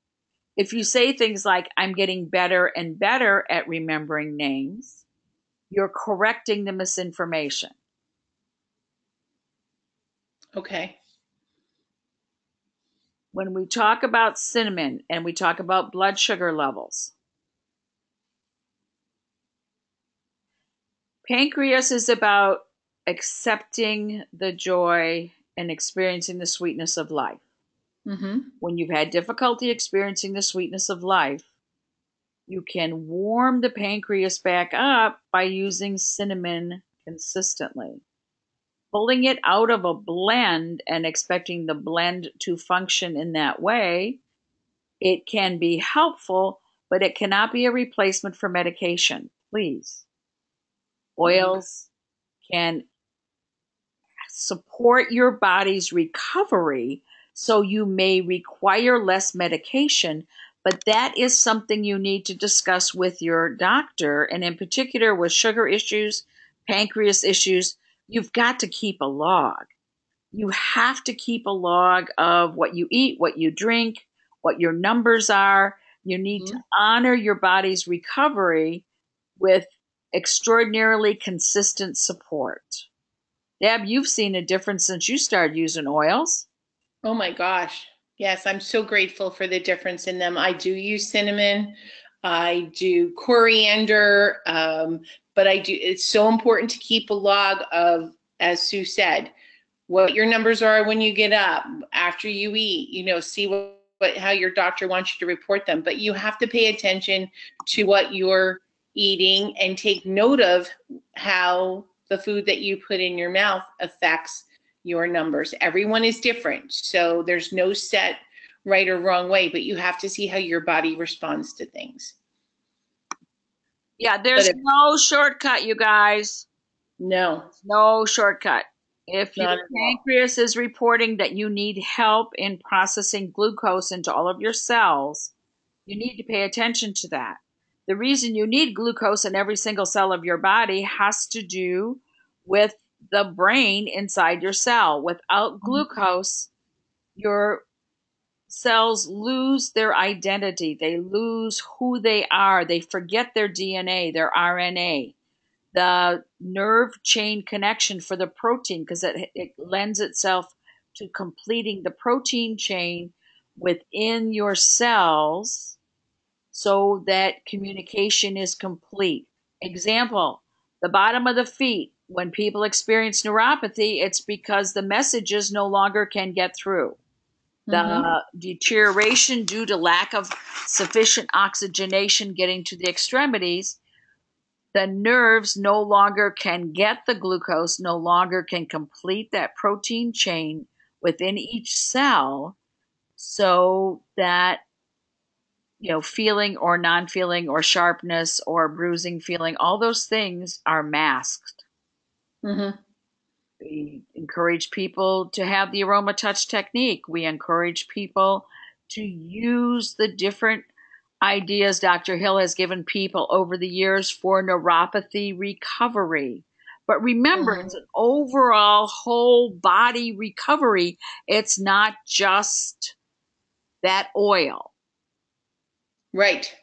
If you say things like, I'm getting better and better at remembering names, you're correcting the misinformation. Okay. When we talk about cinnamon and we talk about blood sugar levels, Pancreas is about accepting the joy and experiencing the sweetness of life. Mm-hmm. When you've had difficulty experiencing the sweetness of life, you can warm the pancreas back up by using cinnamon consistently. Pulling it out of a blend and expecting the blend to function in that way, it can be helpful, but it cannot be a replacement for medication, please. Oils can support your body's recovery so you may require less medication, but that is something you need to discuss with your doctor. And in particular, with sugar issues, pancreas issues, you've got to keep a log. You have to keep a log of what you eat, what you drink, what your numbers are. You need to honor your body's recovery with extraordinarily consistent support. Deb, you've seen a difference since you started using oils. Oh my gosh. Yes, I'm so grateful for the difference in them. I do use cinnamon. I do coriander. But it's so important to keep a log of, as Sue said, what your numbers are when you get up, after you eat, see how your doctor wants you to report them. But you have to pay attention to what you're eating and take note of how the food that you put in your mouth affects your numbers. Everyone is different, so there's no set right or wrong way, but you have to see how your body responds to things. Yeah, there's no shortcut, you guys. No. No shortcut. If your Not at all. pancreas is reporting that you need help in processing glucose into all of your cells, you need to pay attention to that. The reason you need glucose in every single cell of your body has to do with the brain inside your cell. Without glucose, your cells lose their identity. They lose who they are. They forget their DNA, their RNA, the nerve chain connection for the protein, because it lends itself to completing the protein chain within your cells so that communication is complete. Example, the bottom of the feet. When people experience neuropathy, it's because the messages no longer can get through. The deterioration due to lack of sufficient oxygenation getting to the extremities, the nerves no longer can get the glucose, no longer can complete that protein chain within each cell, so that feeling or non-feeling or sharpness or bruising feeling, all those things are masked. We encourage people to have the aroma touch technique. We encourage people to use the different ideas Dr. Hill has given people over the years for neuropathy recovery. But remember, it's an overall whole body recovery. It's not just that oil. Right.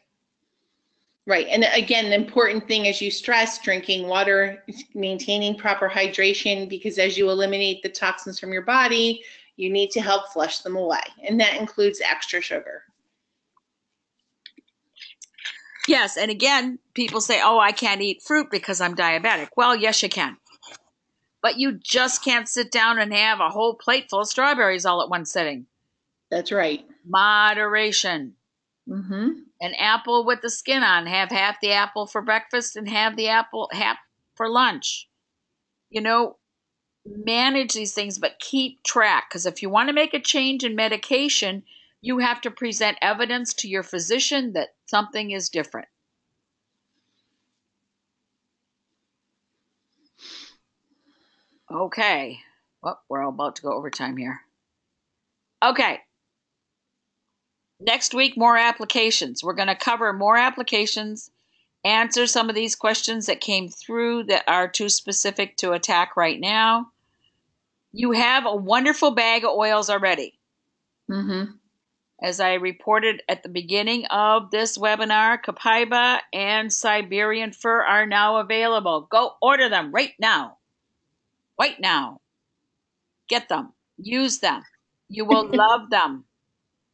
Right. And again, the important thing, as you stress, drinking water, maintaining proper hydration, because as you eliminate the toxins from your body, you need to help flush them away. And that includes extra sugar. Yes. And again, people say, oh, I can't eat fruit because I'm diabetic. Well, yes, you can. But you just can't sit down and have a whole plate full of strawberries all at one sitting. That's right. Moderation. An apple with the skin on. Have half the apple for breakfast and have the apple half for lunch. Manage these things, but keep track. Because if you want to make a change in medication, you have to present evidence to your physician that something is different. Okay. Well, we're all about to go overtime here. Okay. Next week, more applications. We're going to cover more applications, answer some of these questions that came through that are too specific to attack right now. You have a wonderful bag of oils already. As I reported at the beginning of this webinar, Copaiba and Siberian Fir are now available. Go order them right now. Right now. Get them. Use them. You will love them.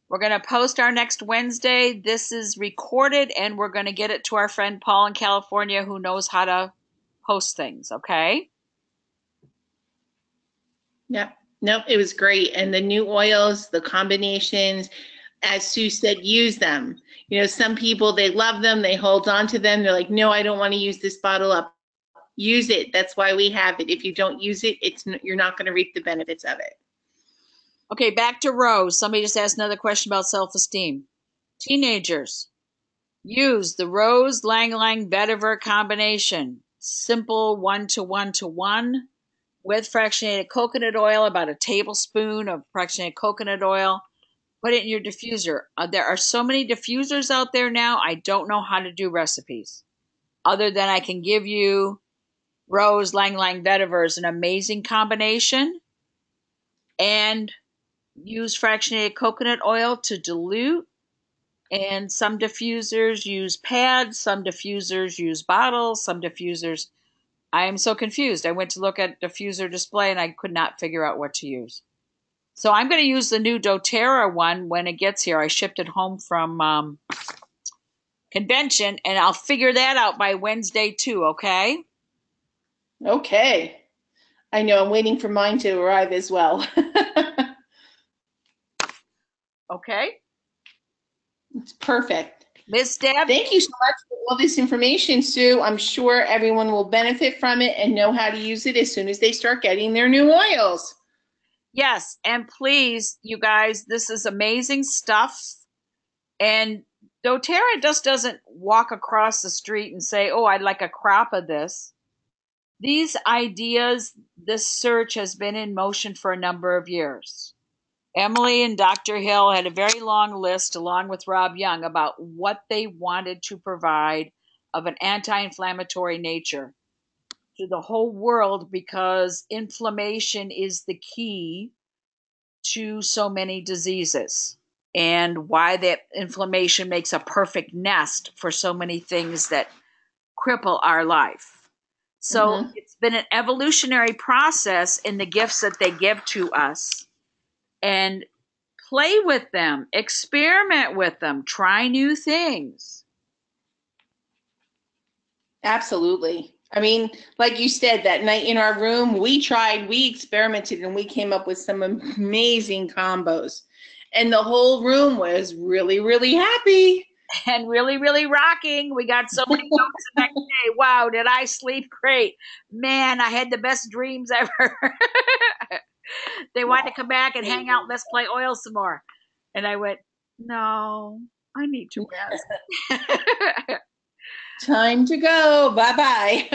We're going to post our next Wednesday. This is recorded, and we're going to get it to our friend Paul in California, who knows how to post things, okay? Yep. Nope, it was great. And the new oils, the combinations, as Sue said, use them. Some people, they love them. They hold on to them. They're like, no, I don't want to use this bottle up. Use it. That's why we have it. If you don't use it, you're not going to reap the benefits of it. Okay, back to Rose. Somebody just asked another question about self-esteem. Teenagers, use the Rose Lang Vetiver combination. Simple 1-to-1-to-1 with fractionated coconut oil, about a tablespoon of fractionated coconut oil. Put it in your diffuser. There are so many diffusers out there now, I don't know how to do recipes. Other than I can give you Rose Lang Vetiver is an amazing combination. And use fractionated coconut oil to dilute. And some diffusers use pads, some diffusers use bottles, some diffusers. I am so confused. I went to look at diffuser display and I could not figure out what to use. So I'm going to use the new doTERRA one when it gets here. I shipped it home from convention, and I'll figure that out by Wednesday too, okay? Okay. I know, I'm waiting for mine to arrive as well. Okay. It's perfect. Miss Deb? Thank you so much for all this information, Sue. I'm sure everyone will benefit from it and know how to use it as soon as they start getting their new oils. Yes, and please, you guys, this is amazing stuff. And doTERRA just doesn't walk across the street and say, "Oh, I'd like a crop of this." These ideas, this search has been in motion for a number of years. Emily and Dr. Hill had a very long list, along with Rob Young, about what they wanted to provide of an anti inflammatory nature to the whole world, because inflammation is the key to so many diseases, and why that inflammation makes a perfect nest for so many things that cripple our life. So Mm-hmm. it's been an evolutionary process in the gifts that they give to us. And play with them, experiment with them, try new things. Absolutely. I mean, like you said, that night in our room, we experimented, and we came up with some amazing combos. And the whole room was really, really happy. And really, really rocking. We got so many notes the next day. Wow, did I sleep great? Man, I had the best dreams ever. They wanted to come back and hang out. Let's play oil some more. And I went, no, I need to rest. Time to go. Bye-bye.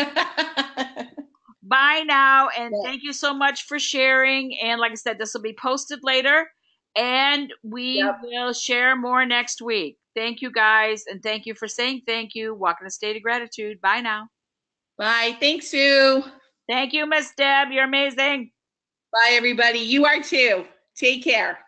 Bye now. And thank you so much for sharing. And like I said, this will be posted later. And we will share more next week. Thank you, guys. And thank you for saying thank you. Walk in a state of gratitude. Bye now. Bye. Thanks, Sue. Thank you, Miss Deb. You're amazing. Bye, everybody. You are too. Take care.